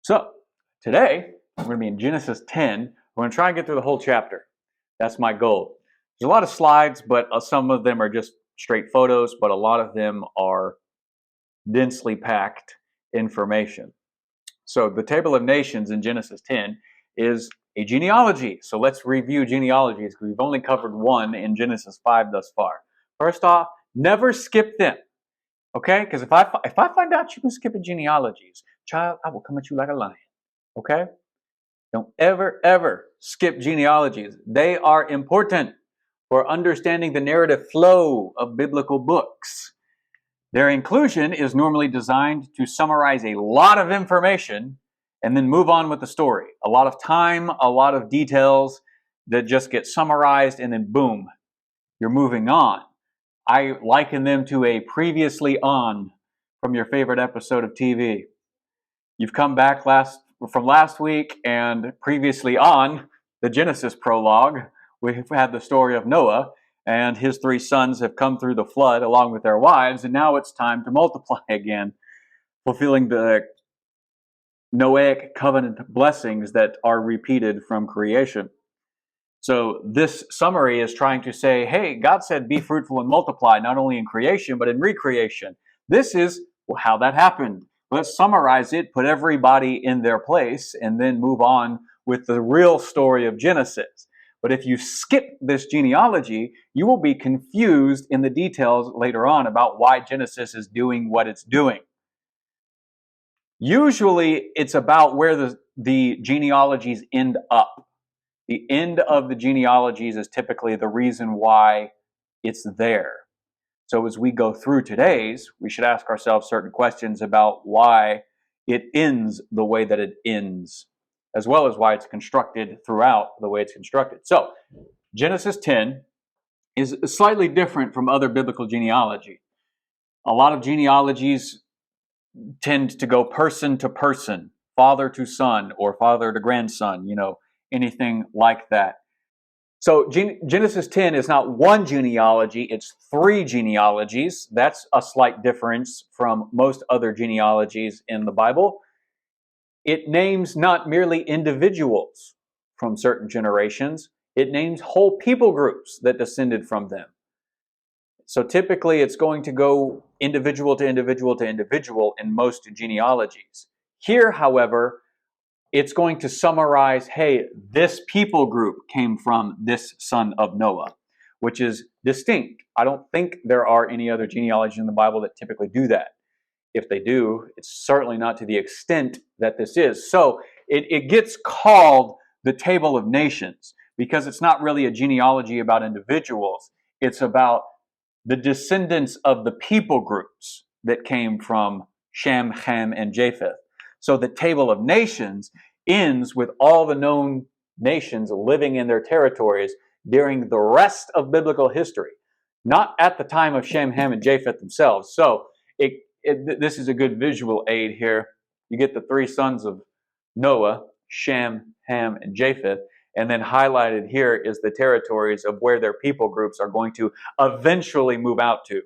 So today we're going to be in Genesis 10. We're going to try and get through the whole chapter. That's my goal. There's a lot of slides, but some of them are just straight photos, but a lot of them are densely packed information. So the table of nations in Genesis 10 is a genealogy. So let's review genealogies because we've only covered one in Genesis 5 thus far. First off, never skip them. Okay? Because if I find out you can skip the genealogies, child, I will come at you like a lion. Okay? Don't ever skip genealogies. They are important for understanding the narrative flow of biblical books. Their inclusion is normally designed to summarize a lot of information and then move on with the story. A lot of time, a lot of details that just get summarized and then boom, you're moving on. I liken them to a previously on from your favorite episode of TV. You've come back from last week and previously on the Genesis prologue, we've had the story of Noah and his 3 sons have come through the flood along with their wives, and now it's time to multiply again, fulfilling the Noahic covenant blessings that are repeated from creation. So this summary is trying to say, hey, God said be fruitful and multiply, not only in creation, but in recreation. This is how that happened. Let's summarize it, put everybody in their place, and then move on with the real story of Genesis. But if you skip this genealogy, you will be confused in the details later on about why Genesis is doing what it's doing. Usually, it's about where the genealogies end up. The end of the genealogies is typically the reason why it's there. So as we go through today's, we should ask ourselves certain questions about why it ends the way that it ends, as well as why it's constructed throughout the way it's constructed. So Genesis 10 is slightly different from other biblical genealogy. A lot of genealogies tend to go person to person, father to son, or father to grandson, anything like that. So Genesis 10 is not one genealogy, it's 3 genealogies. That's a slight difference from most other genealogies in the Bible. It names not merely individuals from certain generations, it names whole people groups that descended from them. So typically it's going to go individual to individual to individual in most genealogies. Here, however, it's going to summarize, hey, this people group came from this son of Noah, which is distinct. I don't think there are any other genealogies in the Bible that typically do that. If they do, it's certainly not to the extent that this is. So it gets called the Table of Nations because it's not really a genealogy about individuals. It's about the descendants of the people groups that came from Shem, Ham, and Japheth. So the Table of Nations ends with all the known nations living in their territories during the rest of biblical history, not at the time of Shem, Ham, and Japheth themselves. So this is a good visual aid here. You get the 3 sons of Noah, Shem, Ham, and Japheth, and then highlighted here is the territories of where their people groups are going to eventually move out to.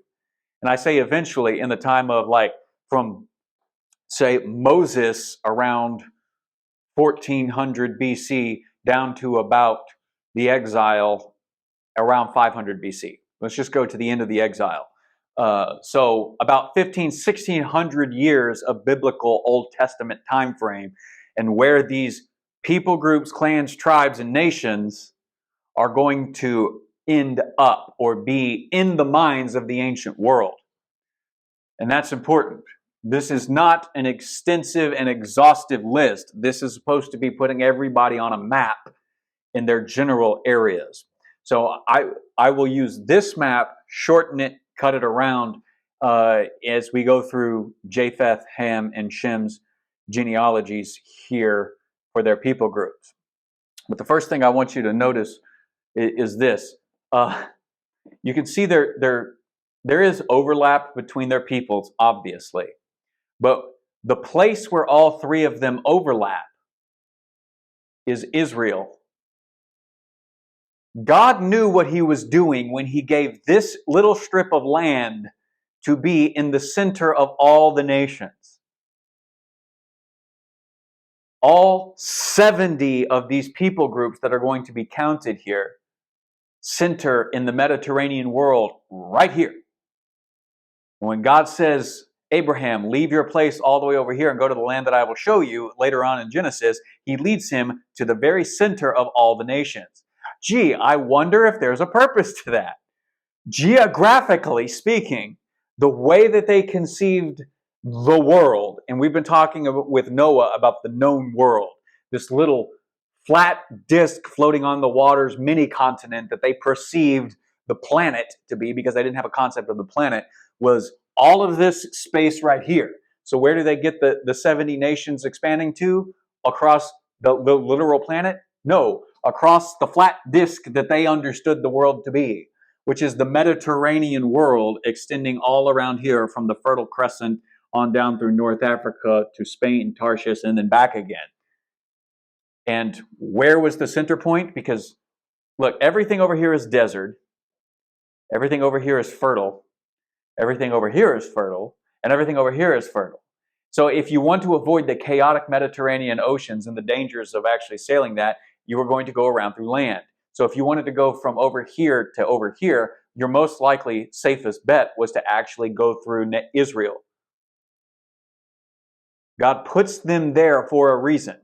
And I say eventually in the time of from, say, Moses around 1400 BC down to about the exile around 500 BC. Let's just go to the end of the exile. So about 1600 years of biblical Old Testament time frame, and where these people groups, clans, tribes, and nations are going to end up or be in the minds of the ancient world. And that's important. This is not an extensive and exhaustive list. This is supposed to be putting everybody on a map in their general areas. So I will use this map, shorten it, cut it around as we go through Japheth, Ham, and Shem's genealogies here for their people groups. But the first thing I want you to notice is this. You can see there is overlap between their peoples, obviously. But the place where all 3 of them overlap is Israel. God knew what he was doing when he gave this little strip of land to be in the center of all the nations. all 70 of these people groups that are going to be counted here center in the Mediterranean world right here. When God says, Abraham, leave your place all the way over here and go to the land that I will show you later on in Genesis, he leads him to the very center of all the nations. Gee, I wonder if there's a purpose to that. Geographically speaking, the way that they conceived the world, and we've been talking with Noah about the known world, this little flat disk floating on the water's mini continent that they perceived the planet to be, because they didn't have a concept of the planet, was all of this space right here. So where do they get the 70 nations expanding to? Across the literal planet? No, across the flat disk that they understood the world to be, which is the Mediterranean world, extending all around here from the Fertile Crescent on down through North Africa to Spain, Tarshish, and then back again. And where was the center point? Because, look, everything over here is desert. Everything over here is fertile. Everything over here is fertile. And everything over here is fertile. So if you want to avoid the chaotic Mediterranean oceans and the dangers of actually sailing that, you are going to go around through land. So if you wanted to go from over here to over here, your most likely safest bet was to actually go through Israel. God puts them there for a reason.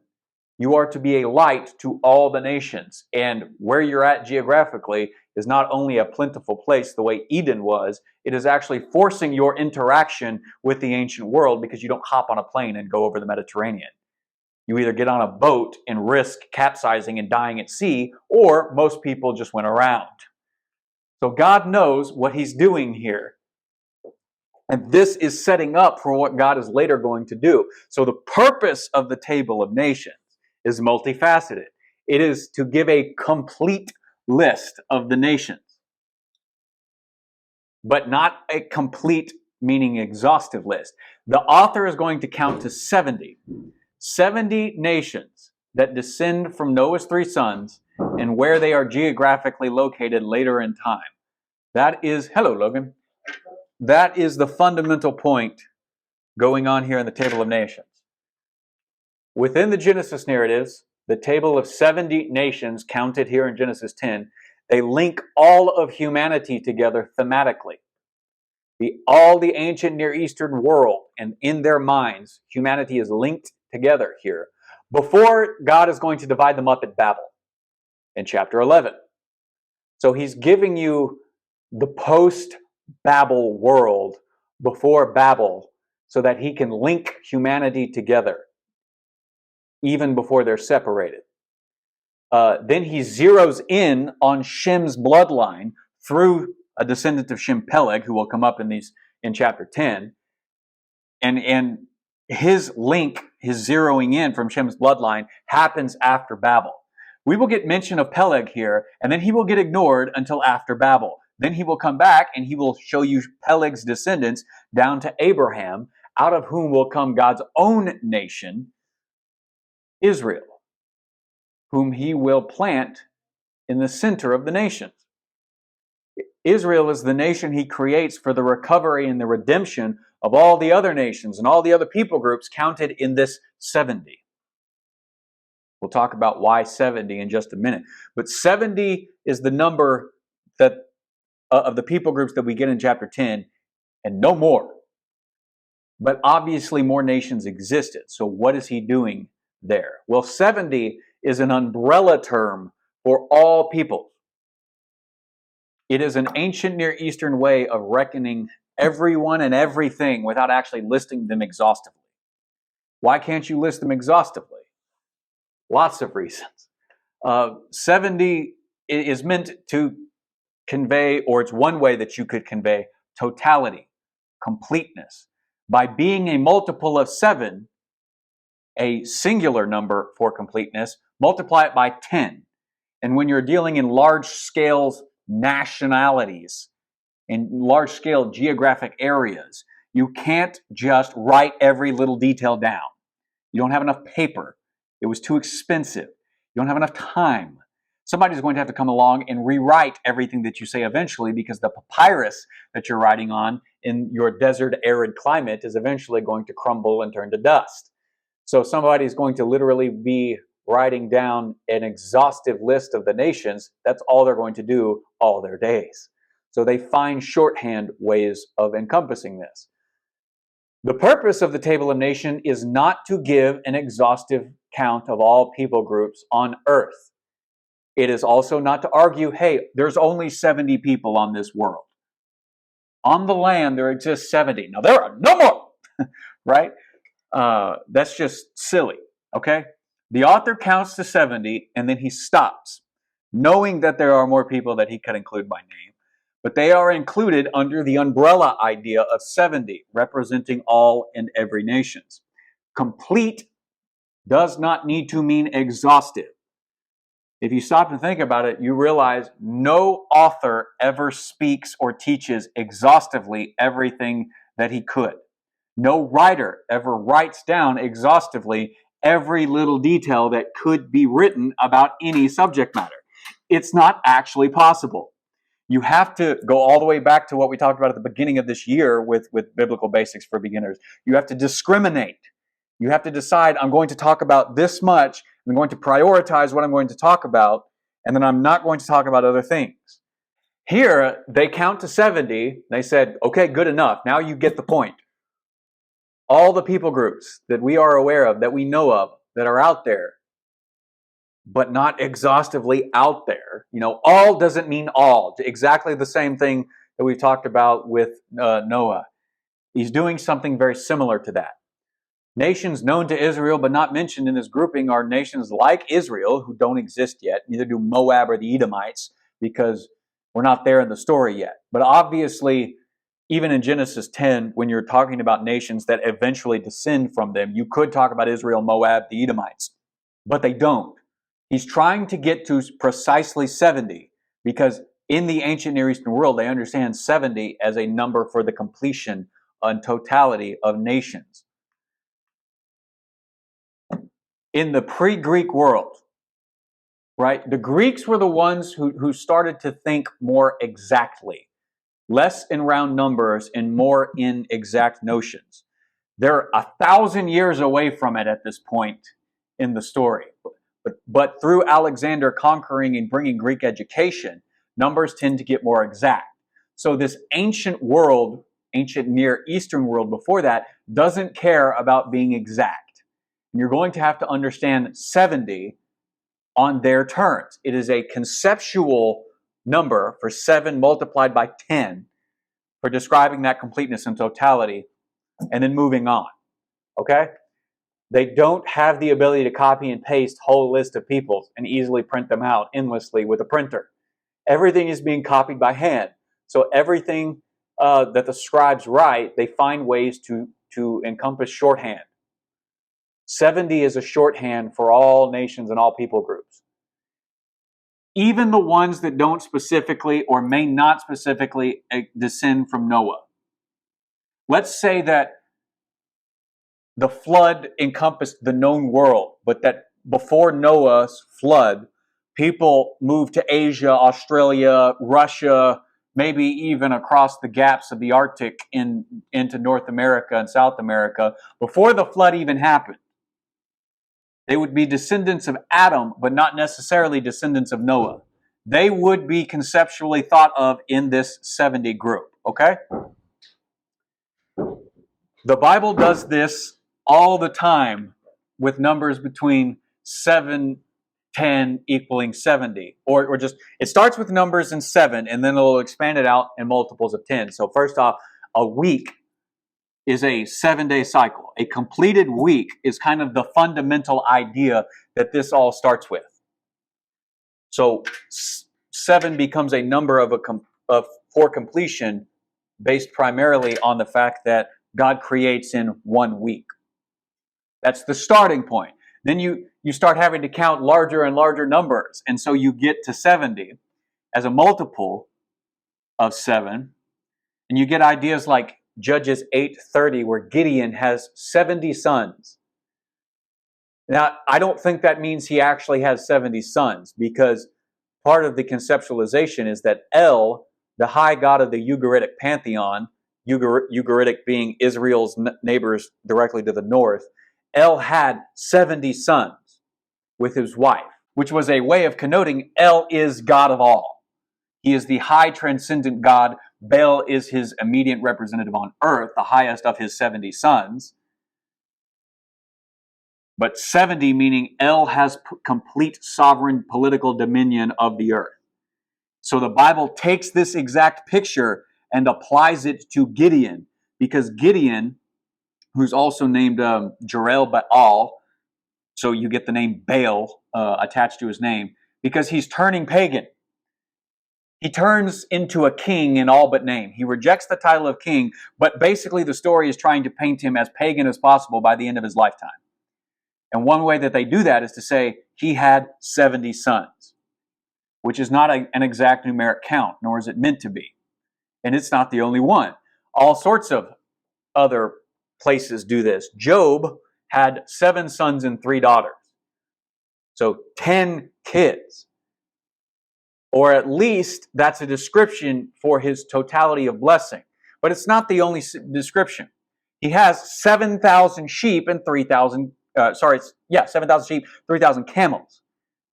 You are to be a light to all the nations. And where you're at geographically is not only a plentiful place the way Eden was, it is actually forcing your interaction with the ancient world, because you don't hop on a plane and go over the Mediterranean. You either get on a boat and risk capsizing and dying at sea, or most people just went around. So God knows what he's doing here. And this is setting up for what God is later going to do. So the purpose of the Table of Nations is multifaceted. It is to give a complete list of the nations, but not a complete, meaning exhaustive list. The author is going to count to 70. 70 nations that descend from Noah's 3 sons and where they are geographically located later in time. That is, hello Logan, that is the fundamental point going on here in the Table of Nations. Within the Genesis narratives, the table of 70 nations counted here in Genesis 10, they link all of humanity together thematically. All the ancient Near Eastern world, and in their minds, humanity is linked together here before God is going to divide them up at Babel in chapter 11. So he's giving you the post-Babel world before Babel so that he can link humanity together even before they're separated. Then he zeroes in on Shem's bloodline through a descendant of Shem, Peleg, who will come up in chapter 10. And his link, his zeroing in from Shem's bloodline, happens after Babel. We will get mention of Peleg here, and then he will get ignored until after Babel. Then he will come back and he will show you Peleg's descendants down to Abraham, out of whom will come God's own nation, Israel, whom he will plant in the center of the nations. Israel is the nation he creates for the recovery and the redemption of all the other nations and all the other people groups counted in this 70. We'll talk about why 70 in just a minute. But 70 is the number that of the people groups that we get in chapter 10, and no more. But obviously more nations existed. So what is he doing there? Well, 70 is an umbrella term for all people. It is an ancient Near Eastern way of reckoning everyone and everything without actually listing them exhaustively. Why can't you list them exhaustively? Lots of reasons. 70 is meant to convey, or it's one way that you could convey totality, completeness. By being a multiple of 7, a singular number for completeness, multiply it by 10. And when you're dealing in large scale nationalities, in large scale geographic areas, you can't just write every little detail down. You don't have enough paper. It was too expensive. You don't have enough time. Somebody's going to have to come along and rewrite everything that you say eventually, because the papyrus that you're writing on in your desert arid climate is eventually going to crumble and turn to dust. So somebody is going to literally be writing down an exhaustive list of the nations. That's all they're going to do all their days. So they find shorthand ways of encompassing this. The purpose of the Table of Nations is not to give an exhaustive count of all people groups on earth. It is also not to argue, hey, there's only 70 people on this world. On the land, there exists 70. Now, there are no more, right? That's just silly, okay? The author counts to 70, and then he stops, knowing that there are more people that he could include by name. But they are included under the umbrella idea of 70, representing all and every nations. Complete does not need to mean exhaustive. If you stop and think about it, you realize no author ever speaks or teaches exhaustively everything that he could. No writer ever writes down exhaustively every little detail that could be written about any subject matter. It's not actually possible. You have to go all the way back to what we talked about at the beginning of this year with Biblical Basics for Beginners. You have to discriminate. You have to decide, I'm going to talk about this much, I'm going to prioritize what I'm going to talk about, and then I'm not going to talk about other things. Here, they count to 70. They said, okay, good enough. Now you get the point. All the people groups that we are aware of, that we know of, that are out there, but not exhaustively out there. You know, all doesn't mean all. Exactly the same thing that we talked about with Noah. He's doing something very similar to that. Nations known to Israel but not mentioned in this grouping are nations like Israel, who don't exist yet. Neither do Moab or the Edomites, because we're not there in the story yet. But obviously, even in Genesis 10, when you're talking about nations that eventually descend from them, you could talk about Israel, Moab, the Edomites. But they don't. He's trying to get to precisely 70, because in the ancient Near Eastern world, they understand 70 as a number for the completion and totality of nations. In the pre-Greek world, right, the Greeks were the ones who started to think more exactly, less in round numbers and more in exact notions. They're 1,000 years away from it at this point in the story. But through Alexander conquering and bringing Greek education, numbers tend to get more exact. So this ancient world, ancient Near Eastern world before that, doesn't care about being exact. And you're going to have to understand 70 on their terms. It is a conceptual number for 7 multiplied by 10 for describing that completeness and totality, and then moving on. Okay? They don't have the ability to copy and paste whole list of peoples and easily print them out endlessly with a printer. Everything is being copied by hand. So everything that the scribes write, they find ways to encompass shorthand. 70 is a shorthand for all nations and all people groups. Even the ones that don't specifically or may not specifically descend from Noah. Let's say that the flood encompassed the known world, but that before Noah's flood, people moved to Asia, Australia, Russia, maybe even across the gaps of the Arctic into North America and South America. Before the flood even happened, they would be descendants of Adam, but not necessarily descendants of Noah. They would be conceptually thought of in this 70 group, okay? The Bible does this all the time with numbers between 7, 10 equaling 70. Or just, it starts with numbers in 7, and then it'll expand it out in multiples of 10. So first off, a week is a 7-day cycle. A completed week is kind of the fundamental idea that this all starts with. So 7 becomes a number for completion based primarily on the fact that God creates in 1 week. That's the starting point. Then you start having to count larger and larger numbers, and so you get to 70 as a multiple of 7, and you get ideas like Judges 8:30, where Gideon has 70 sons. Now, I don't think that means he actually has 70 sons, because part of the conceptualization is that El, the high god of the Ugaritic pantheon, Ugaritic being Israel's neighbors directly to the north, El had 70 sons with his wife, which was a way of connoting El is God of all. He is the high transcendent God. Baal is his immediate representative on earth, the highest of his 70 sons. But 70 meaning El has complete sovereign political dominion of the earth. So the Bible takes this exact picture and applies it to Gideon, because Gideon, who's also named Jerel Baal, so you get the name Baal attached to his name, because he's turning pagan. He turns into a king in all but name. He rejects the title of king, but basically the story is trying to paint him as pagan as possible by the end of his lifetime. And one way that they do that is to say he had 70 sons, which is not an exact numeric count, nor is it meant to be. And it's not the only one. All sorts of other places do this. Job had 7 sons and 3 daughters. So 10 kids. Or at least that's a description for his totality of blessing. But it's not the only description. He has 7,000 sheep and 3,000, 7,000 sheep, 3,000 camels,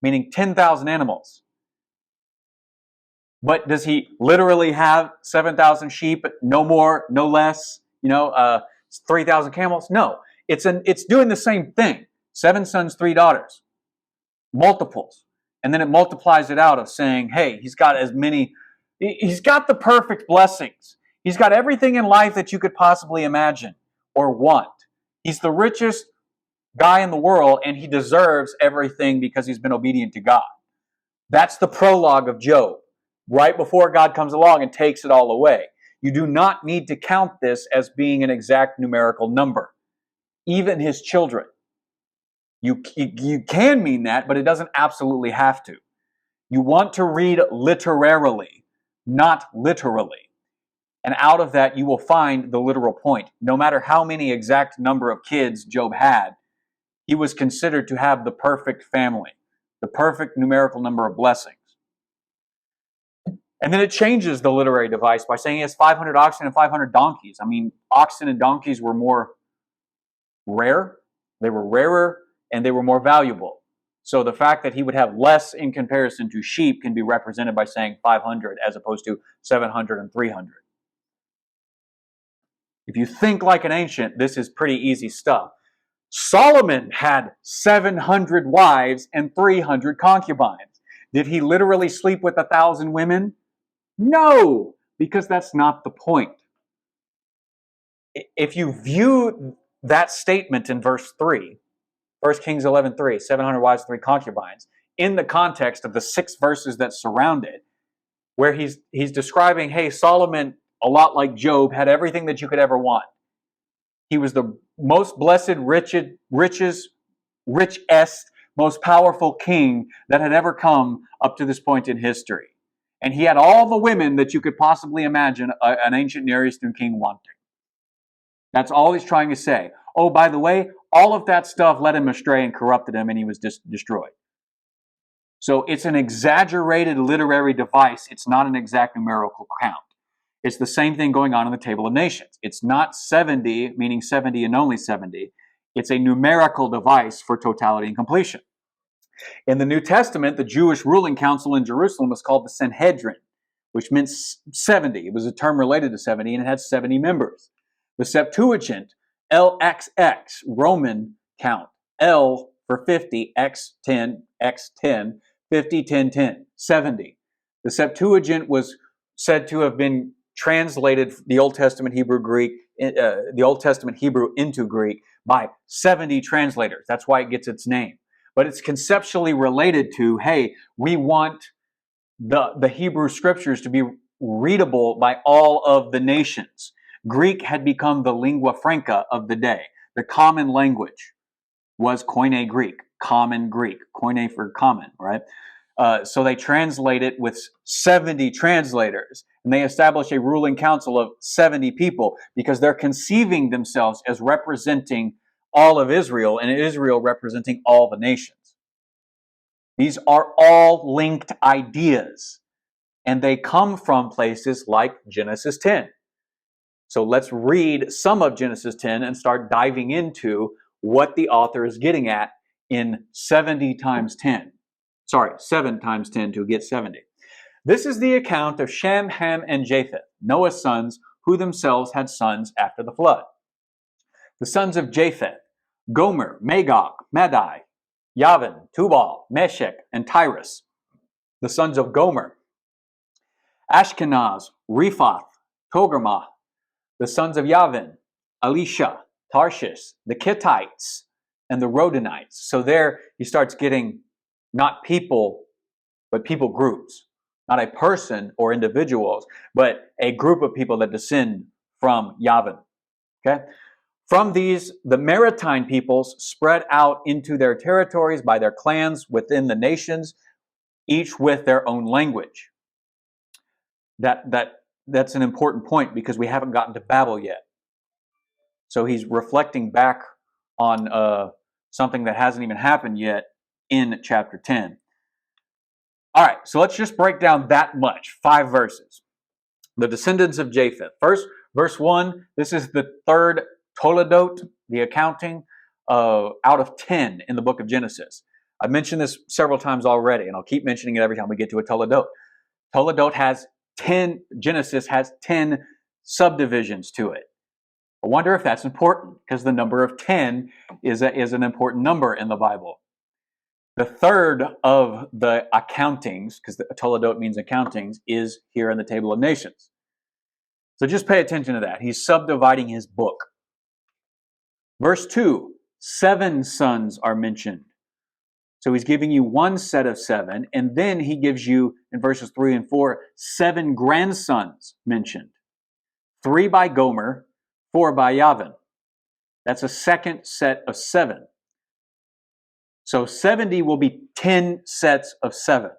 meaning 10,000 animals. But does he literally have 7,000 sheep, no more, no less, 3,000 camels? No, it's doing the same thing. 7 sons, 3 daughters, multiples. And then it multiplies it out of saying, hey, he's got the perfect blessings. He's got everything in life that you could possibly imagine or want. He's the richest guy in the world, and he deserves everything because he's been obedient to God. That's the prologue of Job, right before God comes along and takes it all away. You do not need to count this as being an exact numerical number. Even his children. You can mean that, but it doesn't absolutely have to. You want to read literarily, not literally. And out of that, you will find the literal point. No matter how many exact number of kids Job had, he was considered to have the perfect family, the perfect numerical number of blessings. And then it changes the literary device by saying he has 500 oxen and 500 donkeys. I mean, oxen and donkeys were more rare. They were rarer and they were more valuable. So the fact that he would have less in comparison to sheep can be represented by saying 500 as opposed to 700 and 300. If you think like an ancient, this is pretty easy stuff. Solomon had 700 wives and 300 concubines. Did he literally sleep with 1,000 women? No, because that's not the point. If you view that statement in verse 3, 1 Kings 11:3, 700 wives, 3 concubines, in the context of the 6 verses that surround it, where he's describing, hey, Solomon, a lot like Job, had everything that you could ever want. He was the most blessed, richest, most powerful king that had ever come up to this point in history. And he had all the women that you could possibly imagine an ancient Near Eastern king wanting. That's all he's trying to say. Oh, by the way, all of that stuff led him astray and corrupted him, and he was destroyed. So it's an exaggerated literary device. It's not an exact numerical count. It's the same thing going on in the Table of Nations. It's not 70, meaning 70 and only 70. It's a numerical device for totality and completion. In the New Testament, the Jewish ruling council in Jerusalem was called the Sanhedrin, which meant 70. It was a term related to 70, and it had 70 members. The Septuagint, LXX, Roman count, L for 50, X 10, 50, 10, 10, 70. The Septuagint was said to have been translated the Old Testament Hebrew into Greek by 70 translators. That's why it gets its name. But it's conceptually related to, hey, we want the Hebrew scriptures to be readable by all of the nations. Greek had become the lingua franca of the day. The common language was Koine Greek, common Greek, Koine for common, right? So they translate it with 70 translators, and they establish a ruling council of 70 people because they're conceiving themselves as representing all of Israel, and Israel representing all the nations. These are all linked ideas, and they come from places like Genesis 10. So let's read some of Genesis 10 and start diving into what the author is getting at in 70 times 10. Sorry, 7 times 10 to get 70. This is the account of Shem, Ham, and Japheth, Noah's sons, who themselves had sons after the flood. The sons of Japheth: Gomer, Magog, Madai, Yavin, Tubal, Meshech, and Tyrus. The sons of Gomer: Ashkenaz, Rephath, Togarmah. The sons of Yavin: Elisha, Tarshish, the Kittites, and the Rodanites. So there he starts getting not people, but people groups. Not a person or individuals, but a group of people that descend from Yavin. Okay? From these, the maritime peoples spread out into their territories by their clans within the nations, each with their own language. That's an important point because we haven't gotten to Babel yet. So he's reflecting back on something that hasn't even happened yet in chapter 10. All right, so let's just break down that much. 5 verses. The descendants of Japheth. First, verse 1, this is the third Toledot, the accounting out of 10 in the book of Genesis. I've mentioned this several times already, and I'll keep mentioning it every time we get to a Toledot. Toledot has 10, Genesis has 10 subdivisions to it. I wonder if that's important, because the number of 10 is an important number in the Bible. The third of the accountings, because the Toledot means accountings, is here in the Table of Nations. So just pay attention to that. He's subdividing his book. Verse 2, 7 sons are mentioned. So he's giving you one set of 7, and then he gives you, in verses 3 and 4, 7 grandsons mentioned. 3 by Gomer, 4 by Yavin. That's a second set of 7. So 70 will be 10 sets of 7.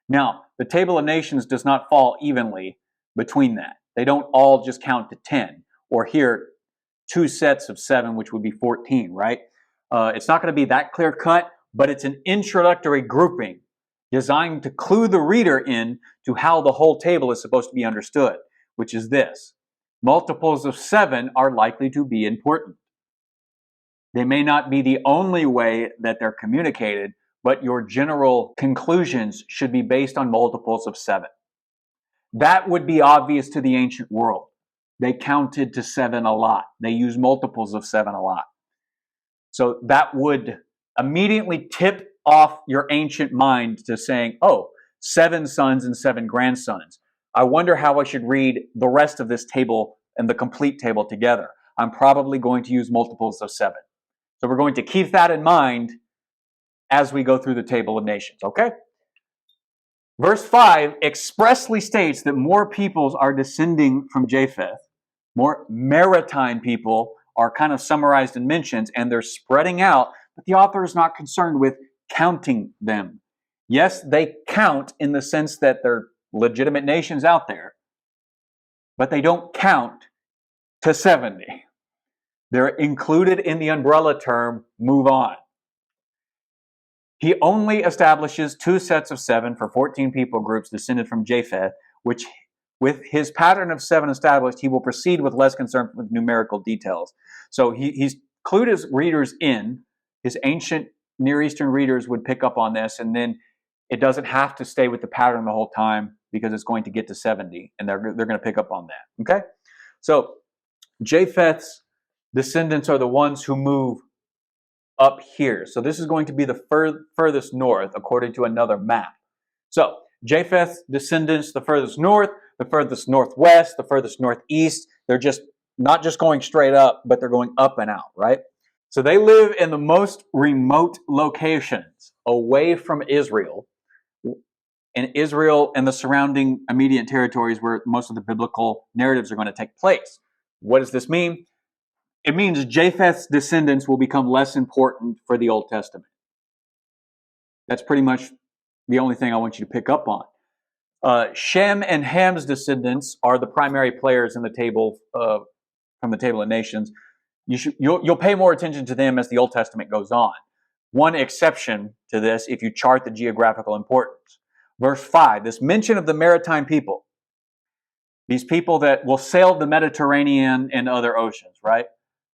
Now, the Table of Nations does not fall evenly between that. They don't all just count to 10. Or here, 2 sets of 7, which would be 14, right? It's not going to be that clear cut, but it's an introductory grouping designed to clue the reader in to how the whole table is supposed to be understood, which is this. Multiples of 7 are likely to be important. They may not be the only way that they're communicated, but your general conclusions should be based on multiples of 7. That would be obvious to the ancient world. They counted to 7 a lot. They used multiples of 7 a lot. So that would immediately tip off your ancient mind to saying, oh, 7 sons and 7 grandsons. I wonder how I should read the rest of this table and the complete table together. I'm probably going to use multiples of 7. So we're going to keep that in mind as we go through the Table of Nations, okay? Verse 5 expressly states that more peoples are descending from Japheth. More maritime people are kind of summarized and mentioned, and they're spreading out, but the author is not concerned with counting them. Yes, they count in the sense that they're legitimate nations out there, but they don't count to 70. They're included in the umbrella term, move on. He only establishes 2 sets of 7 for 14 people groups descended from Japheth, which with his pattern of 7 established, he will proceed with less concern with numerical details. So he's clued his readers in. His ancient Near Eastern readers would pick up on this, and then it doesn't have to stay with the pattern the whole time because it's going to get to 70, and they're going to pick up on that. Okay? So Japheth's descendants are the ones who move up here. So this is going to be the furthest north according to another map. So Japheth's descendants, the furthest north, the furthest northwest, the furthest northeast. They're just not just going straight up, but they're going up and out, right? So they live in the most remote locations away from Israel, and Israel and the surrounding immediate territories where most of the biblical narratives are going to take place. What does this mean? It means Japheth's descendants will become less important for the Old Testament. That's pretty much the only thing I want you to pick up on. Shem and Ham's descendants are the primary players in the table from the Table of Nations. You'll pay more attention to them as the Old Testament goes on. One exception to this, if you chart the geographical importance. Verse 5, this mention of the maritime people. These people that will sail the Mediterranean and other oceans, right?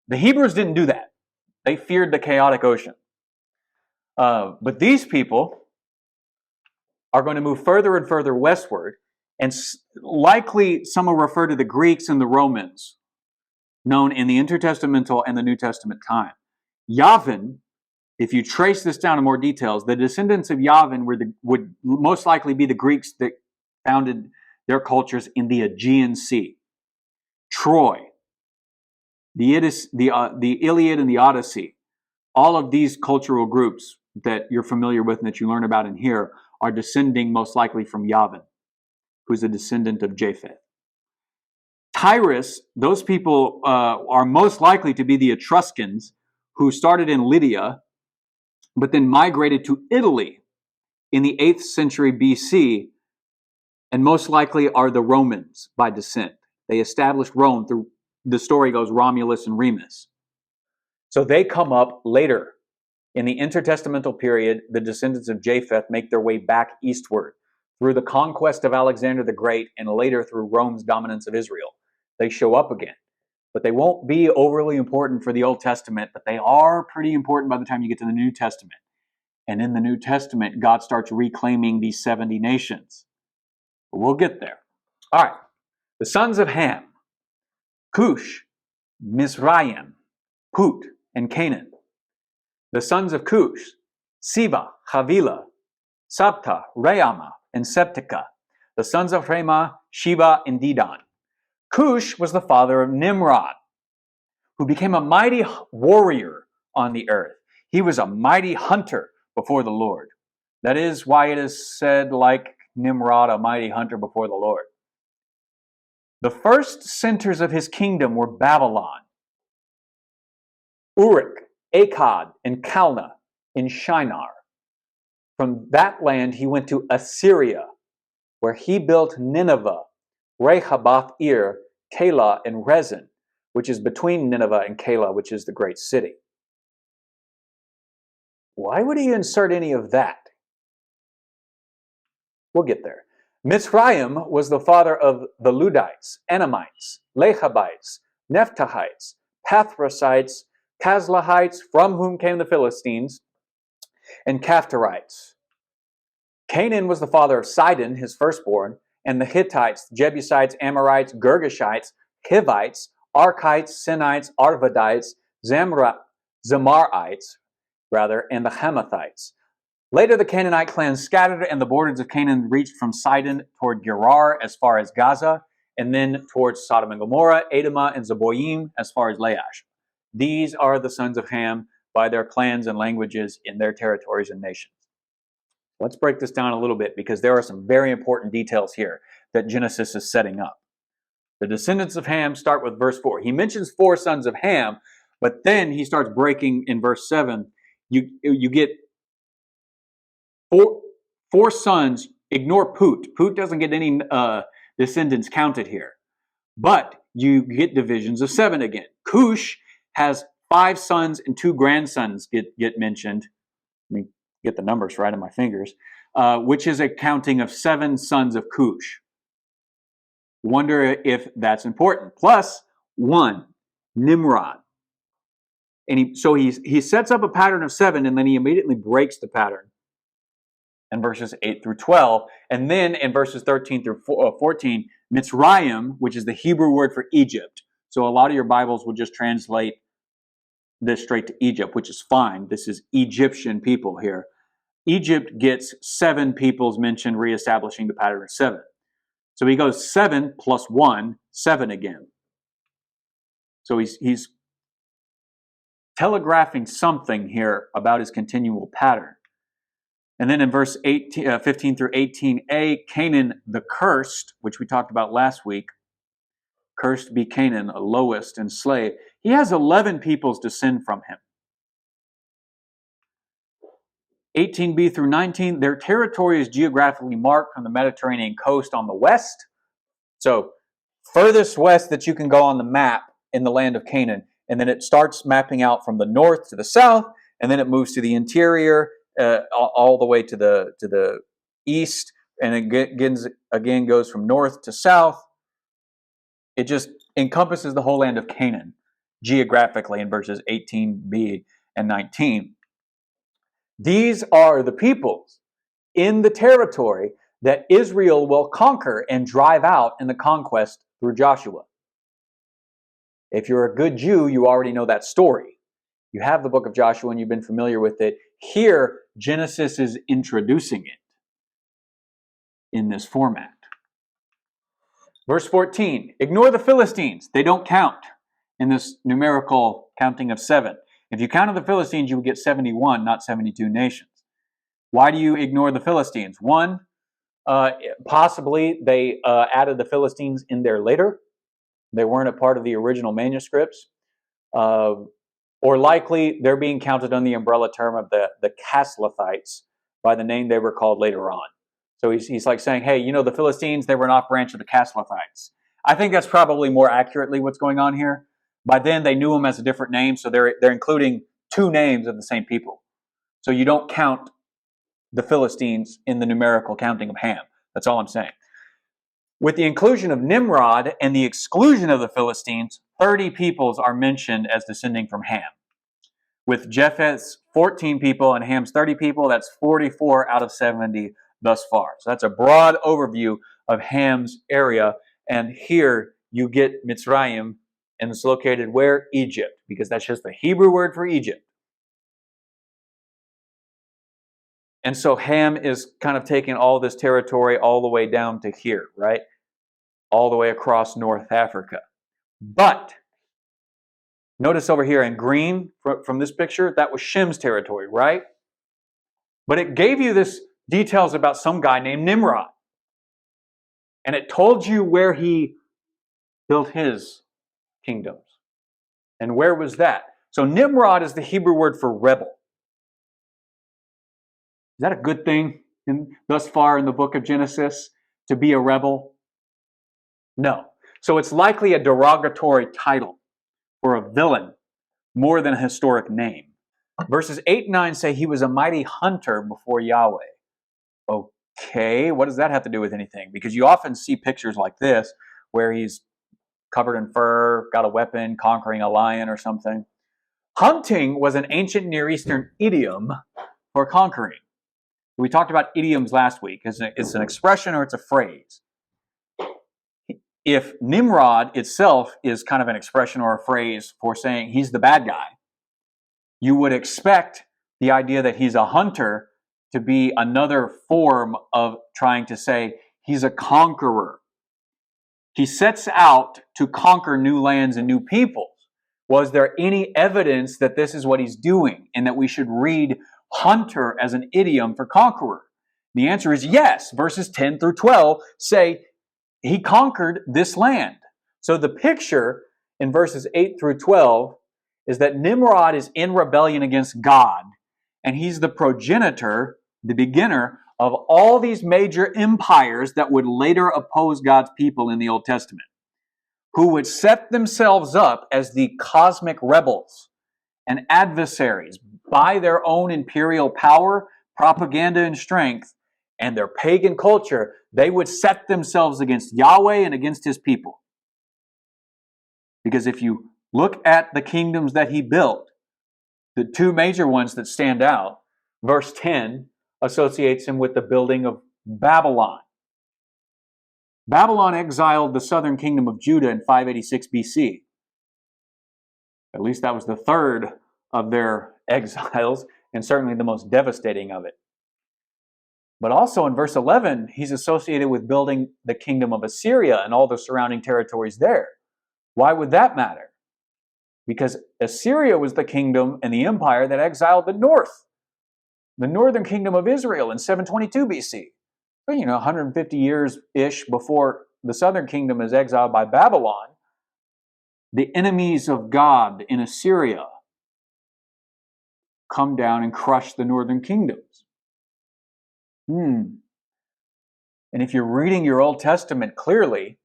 The Hebrews didn't do that. They feared the chaotic ocean. But these people are going to move further and further westward, and likely some will refer to the Greeks and the Romans, known in the Intertestamental and the New Testament time. Yavin, if you trace this down in more details, the descendants of Yavin would most likely be the Greeks that founded their cultures in the Aegean Sea. Troy, the Iliad and the Odyssey, all of these cultural groups that you're familiar with and that you learn about in here are descending most likely from Yavin, who's a descendant of Japheth. Tyrus, those people are most likely to be the Etruscans, who started in Lydia, but then migrated to Italy in the 8th century BC, and most likely are the Romans by descent. They established Rome through, the story goes, Romulus and Remus. So they come up later. In the intertestamental period, the descendants of Japheth make their way back eastward through the conquest of Alexander the Great and later through Rome's dominance of Israel. They show up again. But they won't be overly important for the Old Testament, but they are pretty important by the time you get to the New Testament. And in the New Testament, God starts reclaiming these 70 nations. But we'll get there. All right. The sons of Ham: Cush, Mizraim, Put, and Canaan. The sons of Cush: Siva, Havilah, Sabta, Reama, and Septica. The sons of Rema: Sheba and Dedan. Cush was the father of Nimrod, who became a mighty warrior on the earth. He was a mighty hunter before the Lord. That is why it is said, like Nimrod, a mighty hunter before the Lord. The first centers of his kingdom were Babylon, Uruk, Akkad, and Calneh in Shinar. From that land he went to Assyria, where he built Nineveh, Rehoboth-ir, Calah, and Rezin, which is between Nineveh and Calah, which is the great city. Why would he insert any of that? We'll get there. Mitzrayim was the father of the Ludites, Anamites, Lechabites, Nephtalites, Pathrasites, Kazlahites, from whom came the Philistines, and Caphtorites. Canaan was the father of Sidon, his firstborn, and the Hittites, Jebusites, Amorites, Girgashites, Hivites, Arkites, Sinites, Arvadites, Zamarites, and the Hamathites. Later, the Canaanite clans scattered, and the borders of Canaan reached from Sidon toward Gerar as far as Gaza, and then towards Sodom and Gomorrah, Adamah, and Zeboim as far as Laish. These are the sons of Ham by their clans and languages in their territories and nations. Let's break this down a little bit, because there are some very important details here that Genesis is setting up. The descendants of Ham start with verse 4. He mentions 4 sons of Ham, but then he starts breaking in verse 7. You get four sons. Ignore Put. Put doesn't get any descendants counted here. But you get divisions of 7 again. Cush has 5 sons and 2 grandsons get mentioned. Let me get the numbers right on my fingers. Which is a counting of 7 sons of Cush. Wonder if that's important. Plus 1, Nimrod. And he sets up a pattern of 7, and then he immediately breaks the pattern in verses 8 through 12. And then in verses 13 through 14, Mitzrayim, which is the Hebrew word for Egypt. So a lot of your Bibles will just translate this straight to Egypt, which is fine. This is Egyptian people here. Egypt gets 7 peoples mentioned, reestablishing the pattern of 7. So he goes 7 plus 1, 7 again. So he's telegraphing something here about his continual pattern. And then in verse 15 through 18a, Canaan the cursed, which we talked about last week, cursed be Canaan, a lowest and slave. He has 11 peoples descend from him. 18b through 19, their territory is geographically marked from the Mediterranean coast on the west. So furthest west that you can go on the map in the land of Canaan. And then it starts mapping out from the north to the south, and then it moves to the interior, all the way to the east, and it again goes from north to south. It just encompasses the whole land of Canaan geographically in verses 18b and 19. These are the peoples in the territory that Israel will conquer and drive out in the conquest through Joshua. If you're a good Jew, you already know that story. You have the book of Joshua and you've been familiar with it. Here, Genesis is introducing it in this format. Verse 14, ignore the Philistines. They don't count in this numerical counting of 7. If you counted the Philistines, you would get 71, not 72 nations. Why do you ignore the Philistines? One, possibly they added the Philistines in there later. They weren't a part of the original manuscripts. Or likely they're being counted on the umbrella term of the Caslephites by the name they were called later on. So he's like saying, hey, you know, the Philistines, they were an off branch of the Caslephites. I think that's probably more accurately what's going on here. By then, they knew them as a different name, so they're including two names of the same people. So you don't count the Philistines in the numerical counting of Ham. That's all I'm saying. With the inclusion of Nimrod and the exclusion of the Philistines, 30 peoples are mentioned as descending from Ham. With Japheth's 14 people and Ham's 30 people, that's 44 out of 70 thus far. So that's a broad overview of Ham's area. And here you get Mitzrayim, and it's located where? Egypt, because that's just the Hebrew word for Egypt. And so Ham is kind of taking all this territory all the way down to here, right? All the way across North Africa. But notice over here in green from this picture, that was Shem's territory, right? But it gave you this details about some guy named Nimrod. And it told you where he built his kingdoms. And where was that? So Nimrod is the Hebrew word for rebel. Is that a good thing thus far in the book of Genesis, to be a rebel? No. So it's likely a derogatory title for a villain more than a historic name. Verses 8 and 9 say he was a mighty hunter before Yahweh. Okay, what does that have to do with anything? Because you often see pictures like this where he's covered in fur, got a weapon, conquering a lion or something. Hunting was an ancient Near Eastern idiom for conquering. We talked about idioms last week. It's an expression or it's a phrase. If Nimrod itself is kind of an expression or a phrase for saying he's the bad guy, you would expect the idea that he's a hunter to be another form of trying to say he's a conqueror. He sets out to conquer new lands and new peoples. Was there any evidence that this is what he's doing and that we should read hunter as an idiom for conqueror? The answer is yes. Verses 10 through 12 say he conquered this land. So the picture in verses 8 through 12 is that Nimrod is in rebellion against God, and he's the progenitor, the beginner of all these major empires that would later oppose God's people in the Old Testament, who would set themselves up as the cosmic rebels and adversaries by their own imperial power, propaganda, and strength, and their pagan culture. They would set themselves against Yahweh and against his people. Because if you look at the kingdoms that he built, the two major ones that stand out, verse 10 associates him with the building of Babylon. Babylon exiled the southern kingdom of Judah in 586 BC. At least that was the third of their exiles, and certainly the most devastating of it. But also in verse 11, he's associated with building the kingdom of Assyria and all the surrounding territories there. Why would that matter? Because Assyria was the kingdom and the empire that exiled the northern kingdom of Israel in 722 BC. 150 years-ish before the southern kingdom is exiled by Babylon, the enemies of God in Assyria come down and crush the northern kingdoms. And if you're reading your Old Testament clearly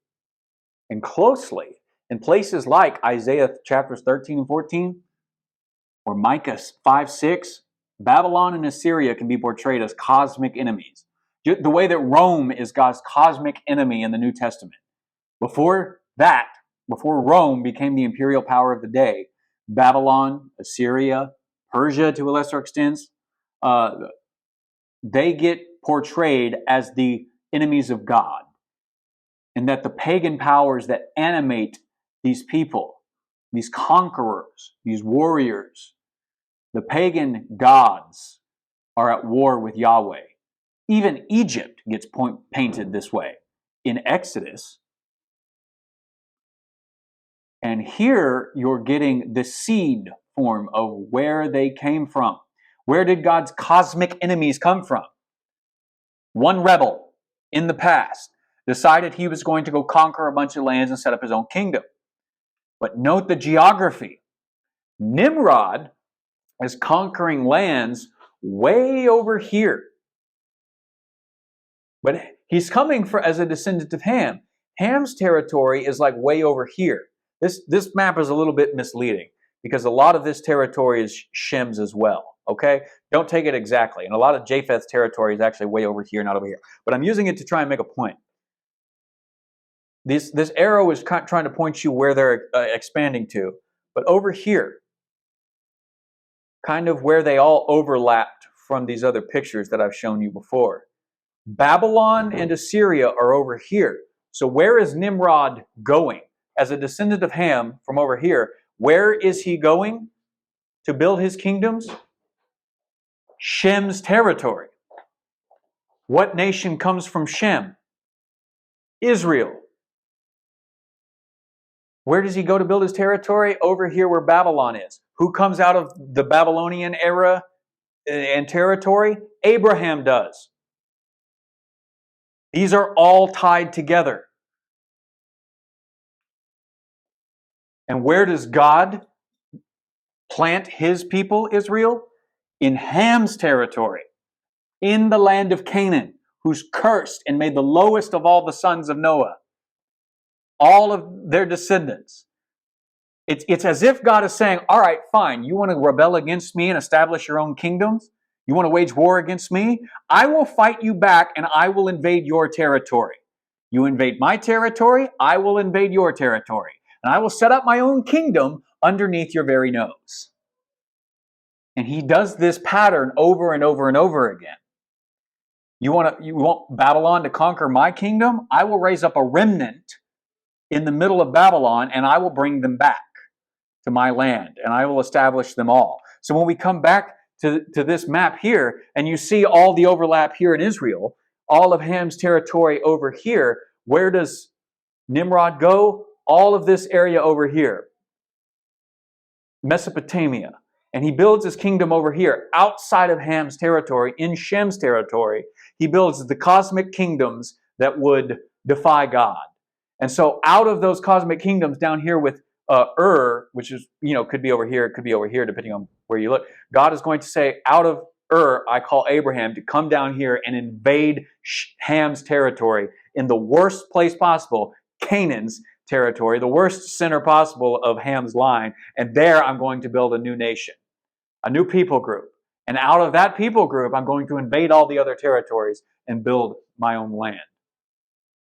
and closely, in places like Isaiah chapters 13 and 14, or Micah 5:6, Babylon and Assyria can be portrayed as cosmic enemies. The way that Rome is God's cosmic enemy in the New Testament. Before Rome became the imperial power of the day, Babylon, Assyria, Persia to a lesser extent, they get portrayed as the enemies of God. And that the pagan powers that animate these people, these conquerors, these warriors, the pagan gods are at war with Yahweh. Even Egypt gets painted this way in Exodus. And here you're getting the seed form of where they came from. Where did God's cosmic enemies come from? One rebel in the past decided he was going to go conquer a bunch of lands and set up his own kingdom. But note the geography. Nimrod is conquering lands way over here. But he's coming as a descendant of Ham. Ham's territory is like way over here. This map is a little bit misleading because a lot of this territory is Shem's as well. Okay? Don't take it exactly. And a lot of Japheth's territory is actually way over here, not over here. But I'm using it to try and make a point. This arrow is trying to point you where they're expanding to. But over here, kind of where they all overlapped from these other pictures that I've shown you before. Babylon and Assyria are over here. So where is Nimrod going? As a descendant of Ham from over here, where is he going to build his kingdoms? Shem's territory. What nation comes from Shem? Israel. Where does he go to build his territory? Over here where Babylon is. Who comes out of the Babylonian era and territory? Abraham does. These are all tied together. And where does God plant his people, Israel? In Ham's territory, in the land of Canaan, who's cursed and made the lowest of all the sons of Noah. All of their descendants. It's as if God is saying, all right, fine, you want to rebel against me and establish your own kingdoms? You want to wage war against me? I will fight you back and I will invade your territory. You invade my territory, I will invade your territory. And I will set up my own kingdom underneath your very nose. And he does this pattern over and over and over again. You want Babylon to conquer my kingdom? I will raise up a remnant in the middle of Babylon, and I will bring them back to my land, and I will establish them all. So when we come back to this map here, and you see all the overlap here in Israel, all of Ham's territory over here, where does Nimrod go? All of this area over here. Mesopotamia. And he builds his kingdom over here, outside of Ham's territory, in Shem's territory. He builds the cosmic kingdoms that would defy God. And so out of those cosmic kingdoms down here with which is, could be over here, it could be over here, depending on where you look. God is going to say, out of I call Abraham to come down here and invade Ham's territory in the worst place possible, Canaan's territory, the worst center possible of Ham's line. And there I'm going to build a new nation, a new people group. And out of that people group, I'm going to invade all the other territories and build my own land.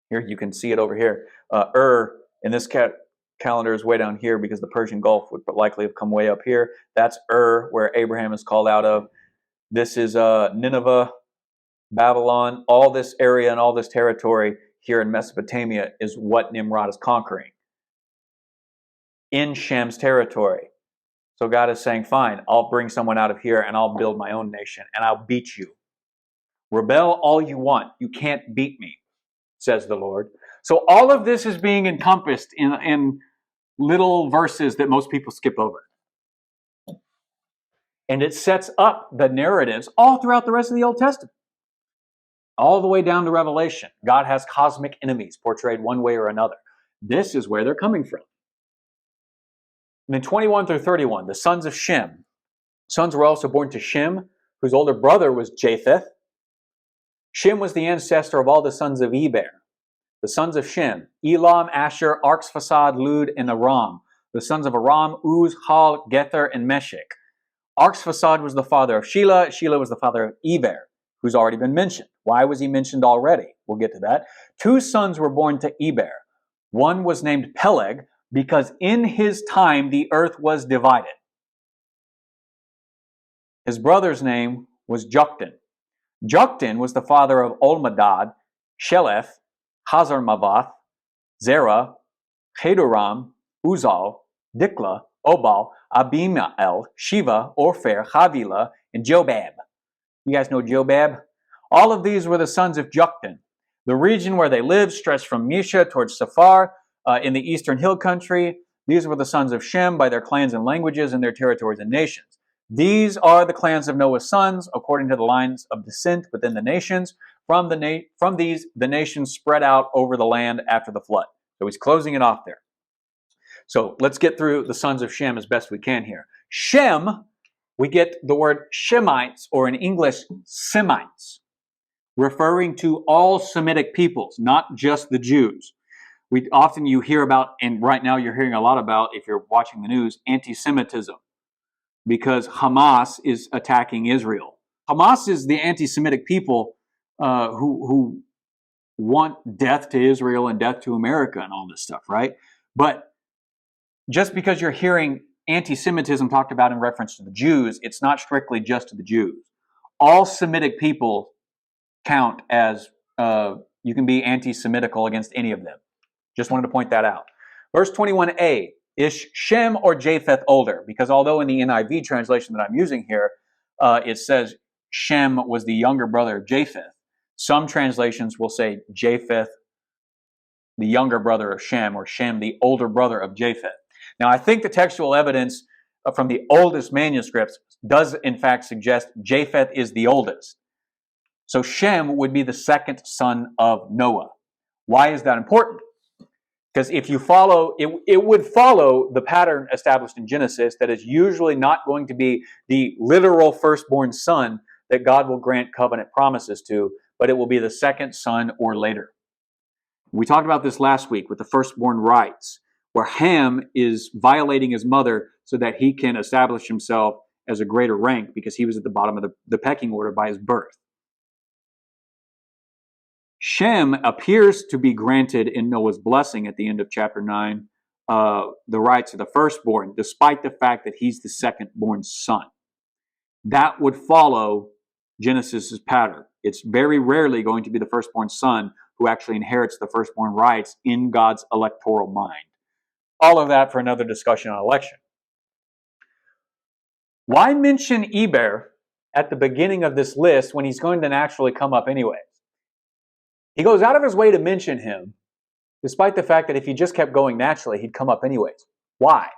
Here you can see it over here. In this calendar is way down here because the Persian Gulf would likely have come way up here. That's where Abraham is called out of. This is Nineveh, Babylon. All this area and all this territory here in Mesopotamia is what Nimrod is conquering in Shem's territory. So God is saying, fine, I'll bring someone out of here and I'll build my own nation and I'll beat you. Rebel all you want. You can't beat me, says the Lord. So all of this is being encompassed in little verses that most people skip over. And it sets up the narratives all throughout the rest of the Old Testament. All the way down to Revelation. God has cosmic enemies portrayed one way or another. This is where they're coming from. And in 21 through 31, the sons of Shem. Sons were also born to Shem, whose older brother was Japheth. Shem was the ancestor of all the sons of Eber. The sons of Shem, Elam, Asher, Arphaxad, Lud, and Aram. The sons of Aram, Uz, Hal, Gether, and Meshech. Arphaxad was the father of Shelah. Shelah was the father of Eber, who's already been mentioned. Why was he mentioned already? We'll get to that. 2 sons were born to Eber. One was named Peleg, because in his time the earth was divided. His brother's name was Joktan. Joktan was the father of Olmadad, Sheleth, Hazarmavath, Zerah, Chedoram, Uzal, Dikla, Obal, Abimael, Shiva, Orpher, Havilah, and Jobab. You guys know Jobab? All of these were the sons of Joktan. The region where they lived stretched from Mesha towards Safar in the eastern hill country. These were the sons of Shem by their clans and languages and their territories and nations. These are the clans of Noah's sons, according to the lines of descent within the nations. From these, the nations spread out over the land after the flood. So he's closing it off there. So let's get through the sons of Shem as best we can here. Shem, we get the word Shemites, or in English, Semites, referring to all Semitic peoples, not just the Jews. You hear about, and right now you're hearing a lot about, if you're watching the news, anti-Semitism, because Hamas is attacking Israel. Hamas is the anti-Semitic people who want death to Israel and death to America and all this stuff, right? But just because you're hearing anti-Semitism talked about in reference to the Jews, it's not strictly just to the Jews. All Semitic people count as, you can be anti-Semitical against any of them. Just wanted to point that out. Verse 21a, is Shem or Japheth older? Because although in the NIV translation that I'm using here, it says Shem was the younger brother of Japheth, some translations will say Japheth, the younger brother of Shem, or Shem, the older brother of Japheth. Now, I think the textual evidence from the oldest manuscripts does in fact suggest Japheth is the oldest. So Shem would be the second son of Noah. Why is that important? Because if you follow, it would follow the pattern established in Genesis that is usually not going to be the literal firstborn son that God will grant covenant promises to, but it will be the second son or later. We talked about this last week with the firstborn rights, where Ham is violating his mother so that he can establish himself as a greater rank because he was at the bottom of the pecking order by his birth. Shem appears to be granted in Noah's blessing at the end of chapter 9 the rights of the firstborn, despite the fact that he's the second-born son. That would follow Genesis' pattern. It's very rarely going to be the firstborn son who actually inherits the firstborn rights in God's electoral mind. All of that for another discussion on election. Why mention Eber at the beginning of this list when he's going to naturally come up anyways? He goes out of his way to mention him, despite the fact that if he just kept going naturally, he'd come up anyways. Why?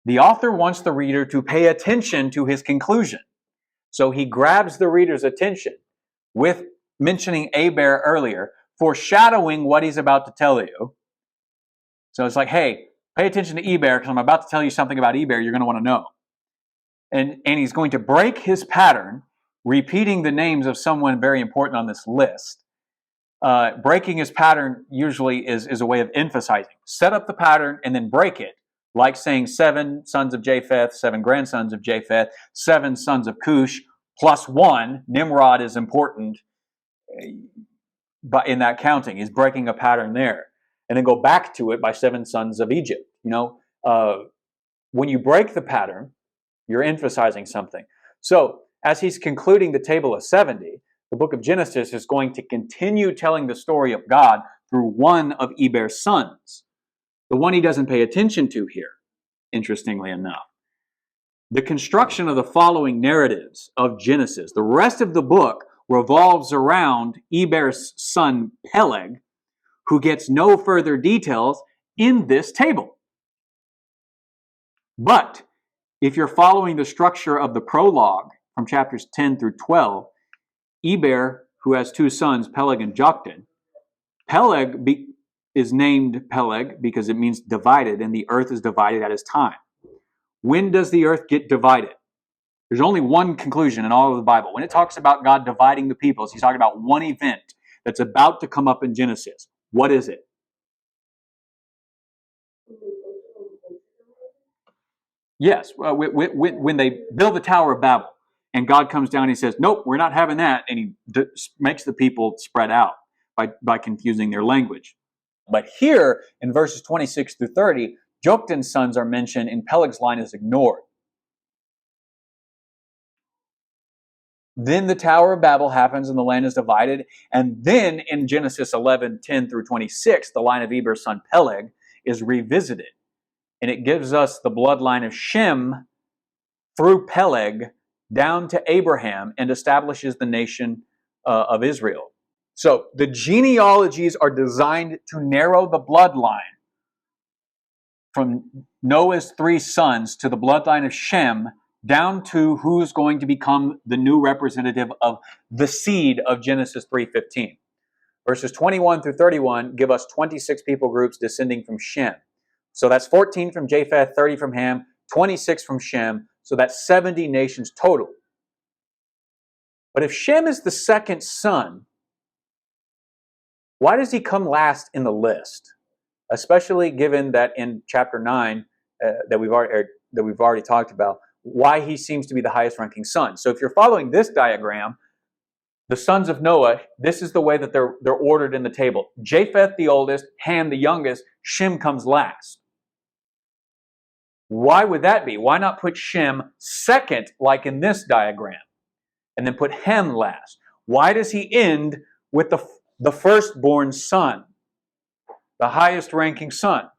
The author wants the reader to pay attention to his conclusion. So he grabs the reader's attention with mentioning Eber earlier, foreshadowing what he's about to tell you. So it's like, hey, pay attention to Eber because I'm about to tell you something about Eber you're going to want to know. And he's going to break his pattern, repeating the names of someone very important on this list. Breaking his pattern usually is a way of emphasizing. Set up the pattern and then break it, like saying 7 sons of Japheth, 7 grandsons of Japheth, 7 sons of Cush, plus 1. Nimrod is important but in that counting. He's breaking a pattern there. And then go back to it by 7 sons of Egypt. When you break the pattern, you're emphasizing something. So as he's concluding the table of 70, the book of Genesis is going to continue telling the story of God through one of Eber's sons, the one he doesn't pay attention to here, interestingly enough. The construction of the following narratives of Genesis, the rest of the book revolves around Eber's son Peleg, who gets no further details in this table. But if you're following the structure of the prologue from chapters 10 through 12, Eber, who has 2 sons, Peleg and Joktan, Peleg is named Peleg because it means divided, and the earth is divided at his time. When does the earth get divided? There's only one conclusion in all of the Bible. When it talks about God dividing the peoples, he's talking about one event that's about to come up in Genesis. What is it? Yes, when they build the Tower of Babel, and God comes down and he says, nope, we're not having that. And he makes the people spread out by confusing their language. But here, in verses 26 through 30, Joktan's sons are mentioned and Peleg's line is ignored. Then the Tower of Babel happens and the land is divided. And then in Genesis 11:10 through 26, the line of Eber's son Peleg is revisited. And it gives us the bloodline of Shem through Peleg down to Abraham and establishes the nation of Israel. So the genealogies are designed to narrow the bloodline from Noah's 3 sons to the bloodline of Shem down to who's going to become the new representative of the seed of Genesis 3:15. Verses 21 through 31 give us 26 people groups descending from Shem. So that's 14 from Japheth, 30 from Ham, 26 from Shem. So that's 70 nations total. But if Shem is the second son, why does he come last in the list? Especially given that in chapter 9 that we've already talked about, why he seems to be the highest ranking son. So if you're following this diagram, the sons of Noah, this is the way that they're ordered in the table. Japheth the oldest, Ham the youngest, Shem comes last. Why would that be? Why not put Shem second like in this diagram and then put Ham last? Why does he end with the firstborn son, the highest ranking son?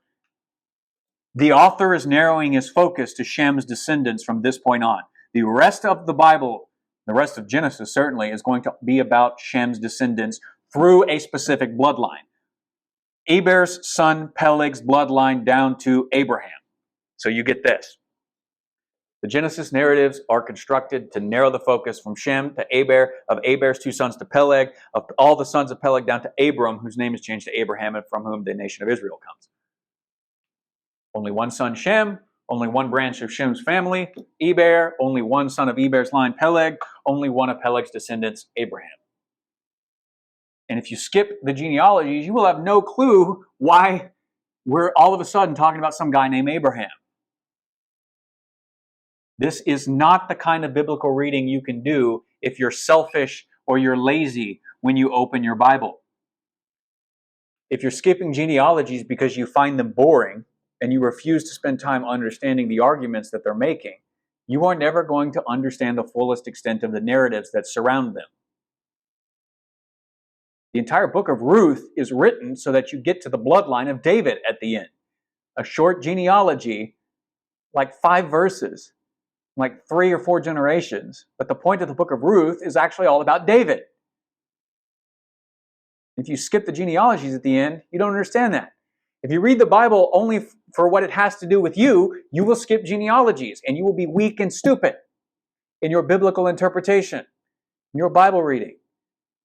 The author is narrowing his focus to Shem's descendants from this point on. The rest of the Bible, the rest of Genesis certainly, is going to be about Shem's descendants through a specific bloodline. Eber's son Peleg's bloodline down to Abraham. So you get this. The Genesis narratives are constructed to narrow the focus from Shem to Eber, of Eber's 2 sons to Peleg, of all the sons of Peleg down to Abram, whose name is changed to Abraham, and from whom the nation of Israel comes. Only one son Shem, only one branch of Shem's family, Eber, only one son of Eber's line, Peleg, only one of Peleg's descendants, Abraham. And if you skip the genealogies, you will have no clue why we're all of a sudden talking about some guy named Abraham. This is not the kind of biblical reading you can do if you're selfish or you're lazy when you open your Bible. If you're skipping genealogies because you find them boring and you refuse to spend time understanding the arguments that they're making, you are never going to understand the fullest extent of the narratives that surround them. The entire book of Ruth is written so that you get to the bloodline of David at the end. A short genealogy, like 5 verses, like 3 or 4 generations. But the point of the book of Ruth is actually all about David. If you skip the genealogies at the end, you don't understand that. If you read the Bible only for what it has to do with you, you will skip genealogies and you will be weak and stupid in your biblical interpretation, in your Bible reading.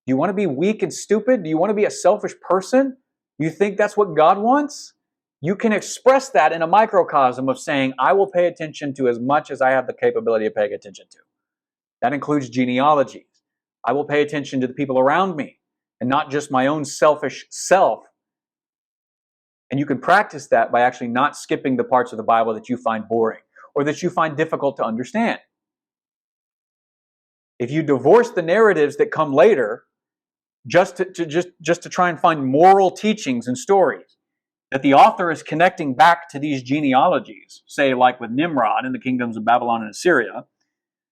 Do you want to be weak and stupid? Do you want to be a selfish person? You think that's what God wants? You can express that in a microcosm of saying, I will pay attention to as much as I have the capability of paying attention to. That includes genealogies. I will pay attention to the people around me and not just my own selfish self. And you can practice that by actually not skipping the parts of the Bible that you find boring or that you find difficult to understand. If you divorce the narratives that come later just to try and find moral teachings and stories that the author is connecting back to these genealogies, say like with Nimrod in the kingdoms of Babylon and Assyria,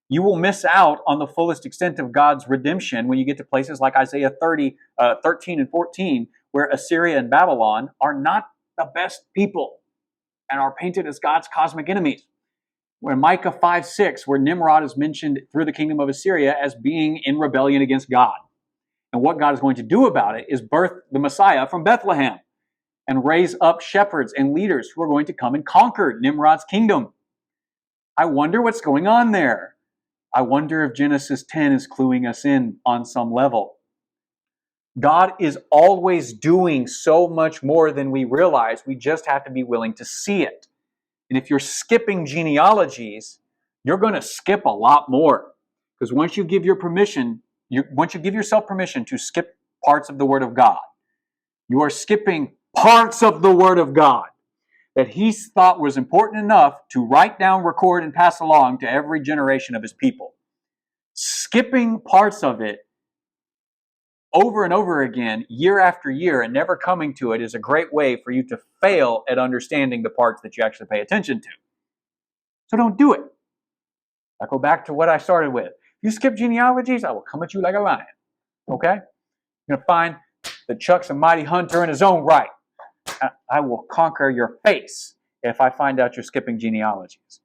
you will miss out on the fullest extent of God's redemption when you get to places like Isaiah 13 and 14, where Assyria and Babylon are not the best people and are painted as God's cosmic enemies. Where Micah 5:6, where Nimrod is mentioned through the kingdom of Assyria as being in rebellion against God. And what God is going to do about it is birth the Messiah from Bethlehem and raise up shepherds and leaders who are going to come and conquer Nimrod's kingdom. I wonder what's going on there. I wonder if Genesis 10 is cluing us in on some level. God is always doing so much more than we realize. We just have to be willing to see it. And if you're skipping genealogies, you're going to skip a lot more. Because once you give yourself permission to skip parts of the Word of God, you are skipping parts of the Word of God that He thought was important enough to write down, record, and pass along to every generation of His people. Skipping parts of it over and over again, year after year, and never coming to it is a great way for you to fail at understanding the parts that you actually pay attention to. So don't do it. I go back to what I started with. If You skip genealogies, I will come at you like a lion. Okay? You're going to find that Chuck's a mighty hunter in his own right. I will conquer your face if I find out you're skipping genealogies.